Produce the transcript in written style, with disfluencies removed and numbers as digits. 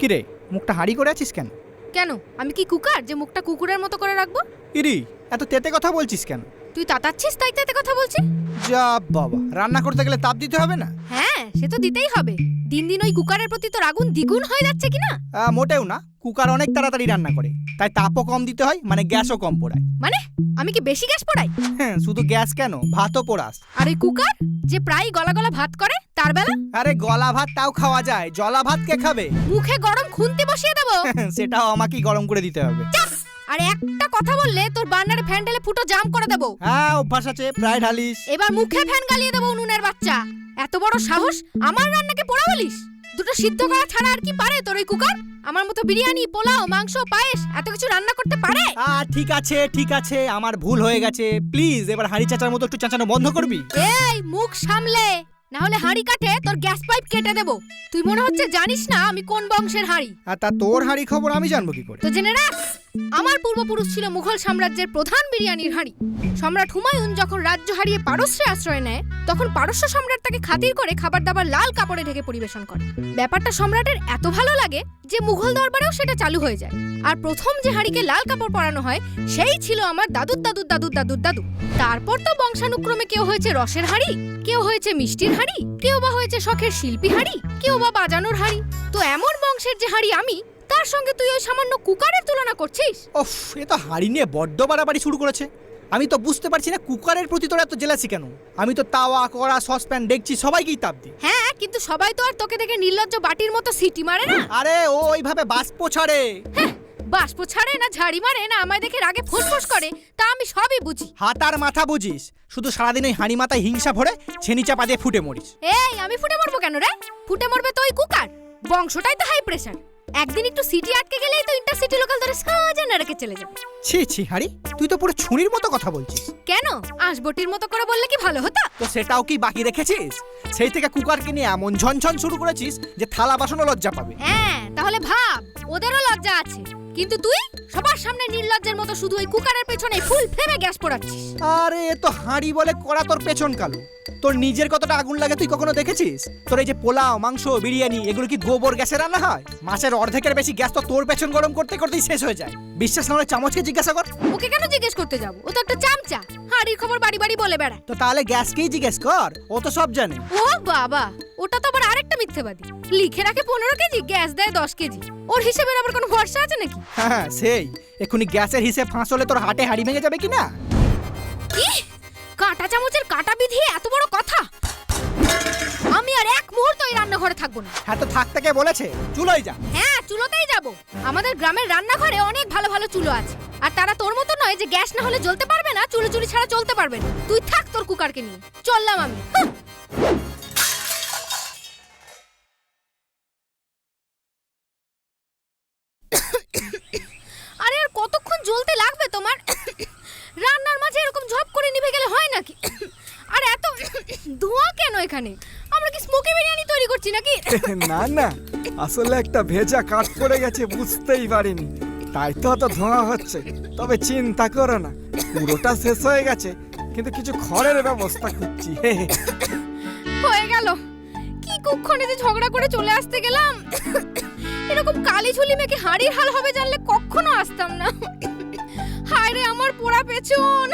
কি রে, মুখটা হাঁড়ি করে আছিস কেন? কেন, আমি কি কুকার যে মুখটা কুকুরের মতো করে রাখবো? ইরি, এত তেতে কথা বলছিস কেন? তুই তাতাচ্ছিস তাই তেতে কথা বলছিস? যা বাবা, রান্না করতে গেলে তাপ দিতে হবে না? হ্যাঁ, সে তো দিতেই হবে। দিন দিন ওই কুকারের প্রতি তোর আগুন দ্বিগুণ হয়ে যাচ্ছে কিনা? মোটেও না, কুকার অনেক তাড়াতাড়ি রান্না করে, তাই তাপও কম দিতে হয়, মানে গ্যাসও কম পোড়ায়। মানে আমি কি বেশি গ্যাস পোড়াই? হ্যাঁ, শুধু গ্যাস কেন, ভাতও পোড়াস। আর ওই কুকার যে প্রায় গলা গলা ভাত করে, তার বেলা? আরে গলা ভাত তাও খাওয়া যায়, জলা ভাত কে খাবে? মুখে গরম খুন্তি বসিয়ে দেবো। সেটাও আমাকেই গরম করে দিতে হবে। আর একটা কথা বললে তোর বার্নারে ফ্যান ঢেলে ফুটো জাম করে দেবো। হ্যাঁ, অভ্যাস আছে, প্রায় ঢালিস। এবার মুখে ফ্যান গালিয়ে দেবো উনুনের বাচ্চা। এত বড় সাহস, আমার রান্নাকে পোড়া বলিস? দুটো সিদ্ধ করা ছাড়া আর কি পারে তোর ওই কুকার? আমার মতো বিরিয়ানি, পোলাও, মাংস, পায়েস এত কিছু রান্না করতে পারে? ঠিক আছে ঠিক আছে, আমার ভুল হয়ে গেছে। প্লিজ এবার হাঁড়ি চাচার মতো একটু চাচানো বন্ধ করবি? এই মুখ সামলে, না হলে হাঁড়ি কাটে তোর গ্যাস পাইপ কেটে দেবো। তুই মনে হচ্ছে জানিস না আমি কোন বংশের হাঁড়ি। আর তা তোর হাঁড়ি খবর আমি জানবো কি করে? তো জেনে রাখ, আমার পূর্বপুরুষ ছিল মুঘল সাম্রাজ্যের প্রধান বিরিয়ানির হাঁড়ি। সম্রাট হুমায়ুন যখন রাজ্য হারিয়ে পারস্যে আশ্রয় নেয়, তখন পারস্য সম্রাট তাকে খাতির করে খাবার দাবার লাল কাপড়ে ঢেকে পরিবেশন করে। ব্যাপারটা সম্রাটের এত ভালো লাগে যে মুঘল দরবারেও সেটা চালু হয়ে যায়। আর প্রথম যে হাঁড়িকে লাল কাপড় পরানো হয় সেই ছিল আমার দাদুর দাদুর দাদুর দাদুর দাদু। তারপর তো বংশানুক্রমে কেউ হয়েছে রসের হাঁড়ি, কেউ হয়েছে মিষ্টির হাঁড়ি, কেউ বা হয়েছে শখের শিল্পী হাঁড়ি, কেউ বা বাজানোর হাঁড়ি। তো এমন বংশের যে হাঁড়ি আমি, তার সঙ্গে তুই ওই সামান্য কুকারের তুলনা করছিস? ওফ, এ তো হাঁড়ি নিয়ে বড্ড বাড়াবাড়ি শুরু করেছে। আমি তো বুঝতে পারছি না কুকারের প্রতি তোর এত জেলাসি কেন? আমি তো তাওয়া, কড়া, সসপ্যান দেখছি সবাইকেই তাপ দিই। হ্যাঁ, কিন্তু সবাই তো আর তোকে দেখে নির্লজ্জ বাটির মতো সিটি মারে না। আরে ও ওইভাবে বাষ্প ছাড়ে। হ্যাঁ, বাষ্প ছাড়ে না ঝাড়ি মারে না আমায় দেখে রাগে ফোঁস করে, তা আমি সবই বুঝি। হাত আর মাথা বুঝিস, শুধু সারাদিন ওই হাঁড়ি মাথায় হিংসা ভরে ছেনি চাপা দিয়ে ফুটে মরিস। এই, আমি ফুটে মরবো কেন রে? ফুটে মরবে তো ওই কুকার, বংশটাই তো হাই প্রেসার। একদিন একটু সিটি আটকে গেলেই তো ইন্টারসিটি লোকাল ধরে সাজা না রেখে চলে যাবে। ছি ছি হাঁড়ি, তুই তো পুরো ছুরির মতো কথা বলছিস। কেন, আঁশবটির মতো করে বললে কি ভালো হতো? তো সেটাও কি বাকি রেখেছিস? সেই থেকে কুকারকে নিয়ে এমন ঝনঝন শুরু করেছিস যে থালা বাসনও লজ্জা পাবে। হ্যাঁ, তাহলে ভাব, ওদেরও লজ্জা আছে, কিন্তু তুই সবার সামনে নির্লজ্জের মতো শুধু ওই কুকারের পেছনে ফুল ফ্লেমে গ্যাস পোড়াচ্ছিস। আরে তো হাঁড়ি বলে কড়া, তোর পেছন কালো। তোর নিজের কতটা আগুন লাগে তুই কখনো দেখেছিস? তোর এই যে পোলাও, মাংস, বিরিয়ানি এগুলো কি গোবর গ্যাসে রান্না হয়? মাছের অর্ধেকের বেশি গ্যাস তো তোর পেছন গরম করতে করতেই শেষ হয়ে যায়। বিশ্বাস না হলে চামচকে জিজ্ঞাসা কর। ওকে কেন জিজ্ঞেস করতে যাব? ও তো একটা চামচা, হাড়ির খবর বাড়ি বাড়ি বলে বেড়ায়। তো তাহলে গ্যাসকেই জিজ্ঞেস কর, ও তো সব জানে। ও বাবা, ওটা তো আবার আরেকটা মিথ্যেবাদী। লিখে রাখে 15 কেজি, গ্যাস দেয় 10 কেজি। ওর হিসেবের আবার কোনো ভরসা আছে নাকি? হ্যাঁ সেই, এখুনি গ্যাসের হিসেব ফাঁস হলে তোর হাটে হাঁড়ি ভেঙে যাবে কিনা? কাঁটা চামচের কাঁটা বিধিয়ে এত বড় কথা! আমি আর এক মুহূর্ত এই রান্নাঘরে থাকবো না। হ্যাঁ, তো থাকতে কে বলেছে? চুলোয় যা। হ্যাঁ, চুলোতেই যাব। আমাদের গ্রামের রান্নাঘরে অনেক ভালো ভালো চুলো আছে, আর তারা তোর মতো নয় যে গ্যাস না হলে জ্বলতে পারবে না, চুলো চুরি ছাড়া চলতে পারবে না। তুই থাক তোর কুকারকে নিয়ে, চললাম আমি। আরে আর কতক্ষণ জ্বলতে লাগবে তোমার? রান্নার মাঝে এরকম ঝপ করে নিভে গেলে হয় নাকি? আর এত ধোঁয়া কেন এখানে? আমরা কি স্মোকি বিরিয়ানি তৈরি করছি নাকি? না না, আসলে একটা ভেজা কাঠ পড়ে গেছে, বুঝতেই পারিনি, তাই তো অত ধোঁয়া হচ্ছে। তবে চিন্তা করো না, পুরোটা শেষ হয়ে গেছে, কিন্তু কিছু খড়ের ব্যবস্থা করছি। হয়ে গেল। কি কুক্ষণে যে ঝগড়া করে চলে আসতে গেলাম। এরকম কালি ঝুলি মেখে হাড়ির হাল হবে জানলে কখনো আসতাম না। হায় রে আমার পোড়া পেছন।